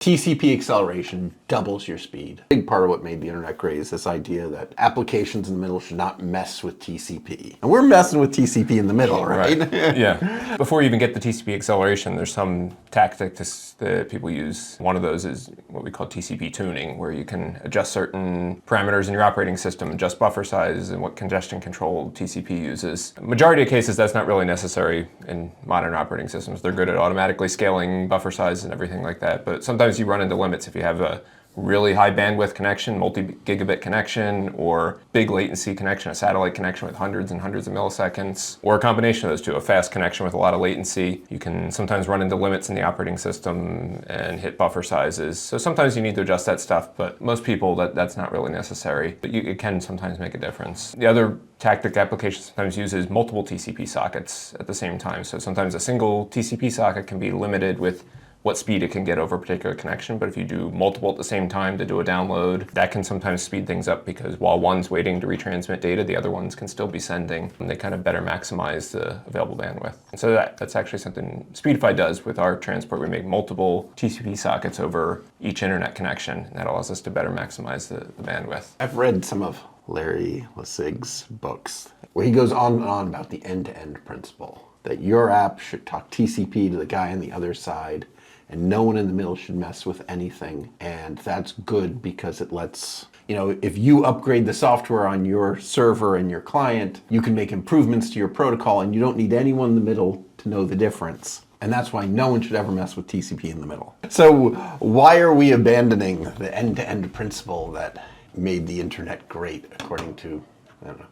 TCP acceleration doubles your speed. A big part of what made the internet great is this idea that applications in the middle should not mess with TCP. And we're messing with TCP in the middle, right? Yeah. Before you even get the TCP acceleration, there's some tactics that people use. One of those is what we call TCP tuning, where you can adjust certain parameters in your operating system, adjust buffer size and what congestion control TCP uses. Majority of cases, that's not really necessary in modern operating systems. They're good at automatically scaling buffer size and everything like that, but sometimes you run into limits if you have a really high bandwidth connection, multi-gigabit connection, or big latency connection, a satellite connection with hundreds and hundreds of milliseconds, or a combination of those two, a fast connection with a lot of latency. You can sometimes run into limits in the operating system and hit buffer sizes. So sometimes you need to adjust that stuff, but most people that's not really necessary. But it can sometimes make a difference. The other tactic applications sometimes uses multiple TCP sockets at the same time. So sometimes a single TCP socket can be limited with what speed it can get over a particular connection, but if you do multiple at the same time to do a download, that can sometimes speed things up because while one's waiting to retransmit data, the other ones can still be sending, and they kind of better maximize the available bandwidth. And so that's actually something Speedify does with our transport. We make multiple TCP sockets over each internet connection, and that allows us to better maximize the bandwidth. I've read some of Larry Lessig's books where he goes on and on about the end-to-end principle, that your app should talk TCP to the guy on the other side, and no one in the middle should mess with anything. And that's good because it lets, if you upgrade the software on your server and your client, you can make improvements to your protocol and you don't need anyone in the middle to know the difference. And that's why no one should ever mess with TCP in the middle. So why are we abandoning the end-to-end principle that made the internet great, according to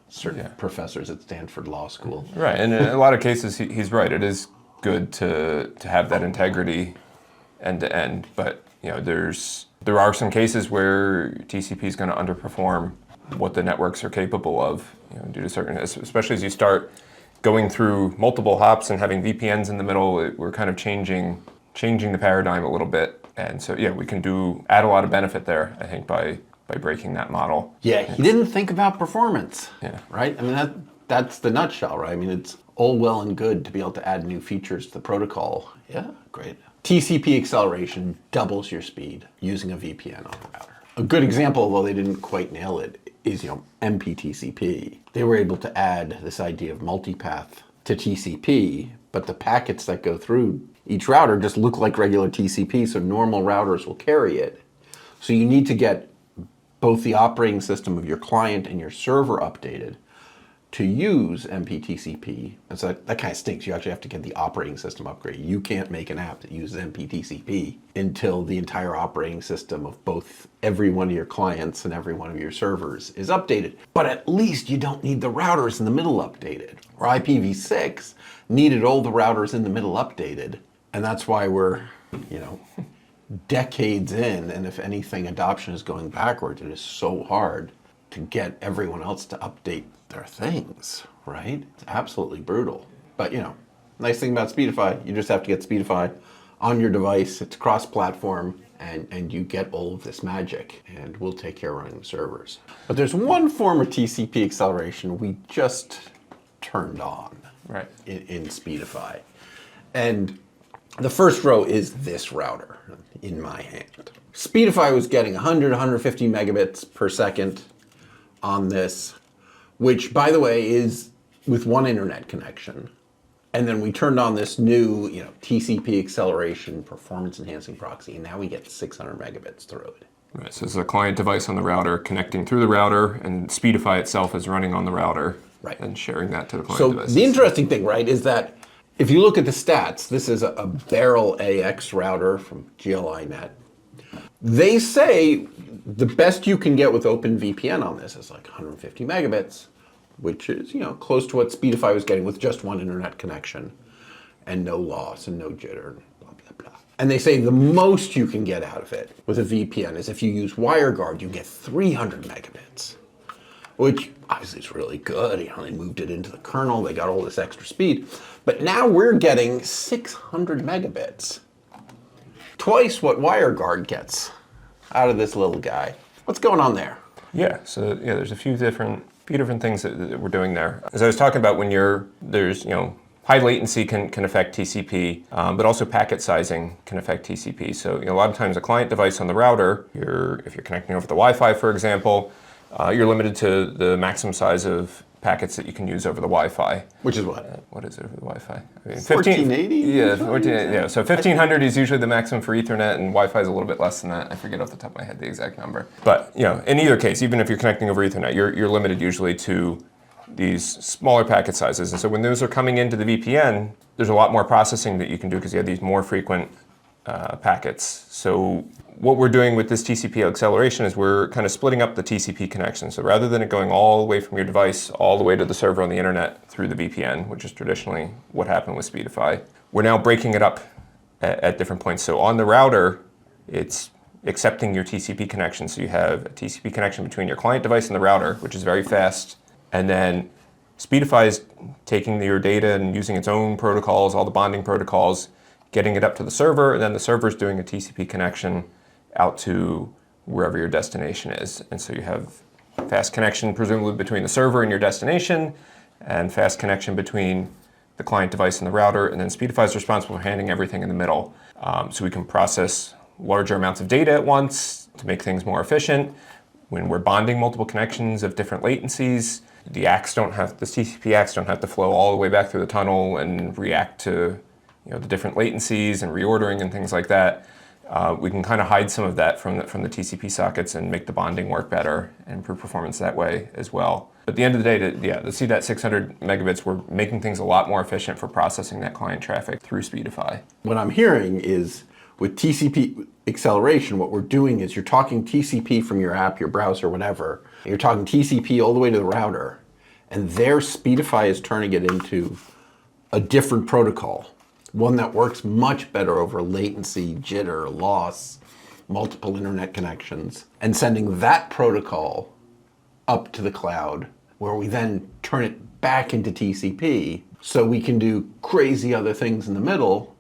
certain professors at Stanford Law School? Right, and in a lot of cases, he's right. It is good to have that integrity end to end, but there are some cases where TCP is going to underperform what the networks are capable of, due to certain, especially as you start going through multiple hops and having VPNs in the middle. We're kind of changing the paradigm a little bit, and so we can add a lot of benefit there, I think, by breaking that model. Yeah, he didn't think about performance. Yeah. Right. I mean that's the nutshell, right? I mean, it's all well and good to be able to add new features to the protocol. Yeah, great. TCP acceleration doubles your speed using a VPN on the router. A good example, although they didn't quite nail it, is MPTCP. They were able to add this idea of multipath to TCP, but the packets that go through each router just look like regular TCP, so normal routers will carry it. So you need to get both the operating system of your client and your server updated to use MPTCP. And so that kind of stinks. You actually have to get the operating system upgraded. You can't make an app that uses MPTCP until the entire operating system of both every one of your clients and every one of your servers is updated. But at least you don't need the routers in the middle updated. Where IPv6 needed all the routers in the middle updated. And that's why we're, decades in, and if anything, adoption is going backwards. It is so hard to get everyone else to update their things, right? It's absolutely brutal. But nice thing about Speedify, you just have to get Speedify on your device. It's cross-platform, and you get all of this magic, and we'll take care of running the servers. But there's one form of TCP acceleration we just turned on, right, in Speedify. And the first row is this router in my hand. Speedify was getting 100, 150 megabits per second on this, which, by the way, is with one internet connection. And then we turned on this new, TCP Acceleration Performance Enhancing Proxy, and now we get 600 megabits through it. Right, so it's a client device on the router connecting through the router, and Speedify itself is running on the router, right, and sharing that to the client device. So the interesting thing, right, is that if you look at the stats, this is a Beryl AX router from GL.iNET. They say the best you can get with OpenVPN on this is like 150 megabits, which is, close to what Speedify was getting with just one internet connection and no loss and no jitter, blah, blah, blah. And they say the most you can get out of it with a VPN is if you use WireGuard, you get 300 megabits, which obviously is really good. They moved it into the kernel, they got all this extra speed. But now we're getting 600 megabits. Twice what WireGuard gets out of this little guy. What's going on there? Yeah, so there's a few different things that we're doing there. As I was talking about, when there's high latency can affect TCP, but also packet sizing can affect TCP. So a lot of times a client device on the router, if you're connecting over the Wi-Fi, for example, you're limited to the maximum size of packets that you can use over the Wi-Fi. Which is what? What is it over the Wi-Fi? I mean, 1480? Yeah, 1480, yeah. So 1500 is usually the maximum for Ethernet, and Wi-Fi is a little bit less than that. I forget off the top of my head the exact number. But in either case, even if you're connecting over Ethernet, you're limited usually to these smaller packet sizes. And so when those are coming into the VPN, there's a lot more processing that you can do because you have these more frequent packets. So what we're doing with this TCP acceleration is we're kind of splitting up the TCP connection. So rather than it going all the way from your device all the way to the server on the internet through the VPN, which is traditionally what happened with Speedify, we're now breaking it up at different points. So on the router, it's accepting your TCP connection. So you have a TCP connection between your client device and the router, which is very fast. And then Speedify is taking your data and using its own protocols, all the bonding protocols, getting it up to the server, and then the server is doing a TCP connection out to wherever your destination is. And so you have fast connection presumably between the server and your destination, and fast connection between the client device and the router, and then Speedify is responsible for handling everything in the middle. So we can process larger amounts of data at once to make things more efficient. When we're bonding multiple connections of different latencies, the TCP ACKs don't have to flow all the way back through the tunnel and react to the different latencies and reordering and things like that. We can kind of hide some of that from the TCP sockets and make the bonding work better and improve performance that way as well. But at the end of the day, to see that 600 megabits, we're making things a lot more efficient for processing that client traffic through Speedify. What I'm hearing is with TCP acceleration, what we're doing is you're talking TCP from your app, your browser, whatever. You're talking TCP all the way to the router, and there Speedify is turning it into a different protocol. One that works much better over latency, jitter, loss, multiple internet connections, and sending that protocol up to the cloud, where we then turn it back into TCP so we can do crazy other things in the middle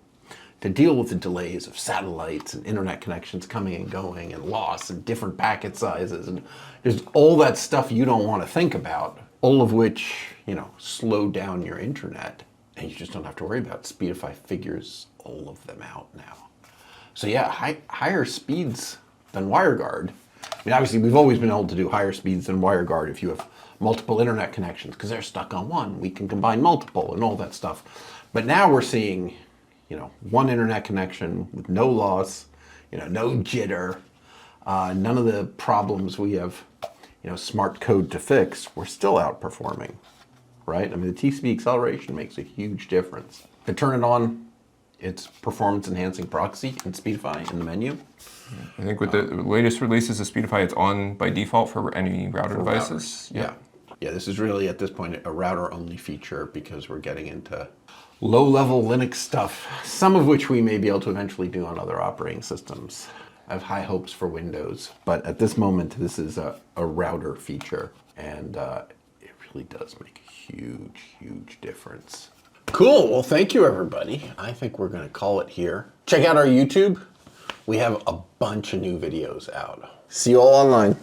to deal with the delays of satellites and internet connections coming and going and loss and different packet sizes. And there's all that stuff you don't want to think about, all of which, slow down your internet. And you just don't have to worry about it. Speedify figures all of them out now. So yeah, higher speeds than WireGuard. I mean, obviously we've always been able to do higher speeds than WireGuard if you have multiple internet connections, because they're stuck on one. We can combine multiple and all that stuff. But now we're seeing, one internet connection with no loss, no jitter, none of the problems we have, smart code to fix. We're still outperforming. Right? I mean, the TCP acceleration makes a huge difference. To turn it on, it's Performance Enhancing Proxy in Speedify in the menu. I think with the latest releases of Speedify, it's on by default for any router devices. Yeah, this is really, at this point, a router-only feature because we're getting into low-level Linux stuff, some of which we may be able to eventually do on other operating systems. I have high hopes for Windows, but at this moment, this is a router feature, and it really does make a huge difference. Cool. Well, thank you, everybody. I think we're going to call it here. Check out our YouTube. We have a bunch of new videos out. See you all online.